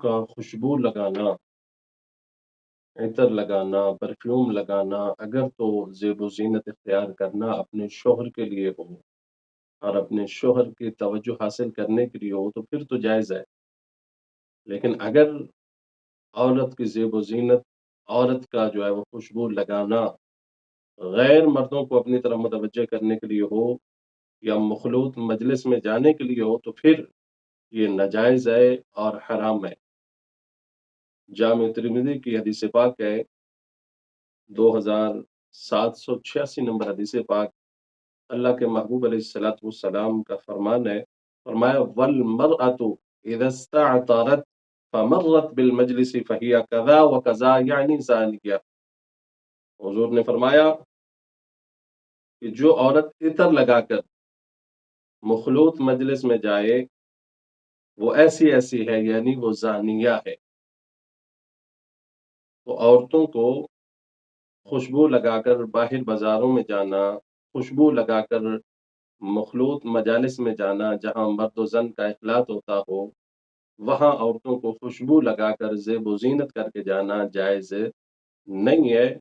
کا خوشبو لگانا، عطر لگانا، پرفیوم لگانا، اگر تو زیب و زینت اختیار کرنا اپنے شوہر کے لیے ہو اور اپنے شوہر کی توجہ حاصل کرنے کے لیے ہو تو پھر تو جائز ہے۔ لیکن اگر عورت کی زیب و زینت، عورت کا جو ہے وہ خوشبو لگانا غیر مردوں کو اپنی طرف متوجہ کرنے کے لیے ہو یا مخلوط مجلس میں جانے کے لیے ہو تو پھر یہ ناجائز ہے اور حرام ہے۔ جامع ترمذی کی حدیث پاک ہے 2786 نمبر حدیث پاک، اللہ کے محبوب علیہ الصلوۃ والسلام کا فرمان ہے، فرمایا والمرأة اذا استعطرت فمرت بالمجلس فهي كذا وكذا یعنی زانیہ۔ حضور نے فرمایا کہ جو عورت عطر لگا کر مخلوط مجلس میں جائے وہ ایسی ایسی ہے، یعنی وہ زانیہ ہے۔ تو عورتوں کو خوشبو لگا کر باہر بازاروں میں جانا، خوشبو لگا کر مخلوط مجالس میں جانا جہاں مرد و زن کا اختلاط ہوتا ہو، وہاں عورتوں کو خوشبو لگا کر زیب و زینت کر کے جانا جائز نہیں ہے۔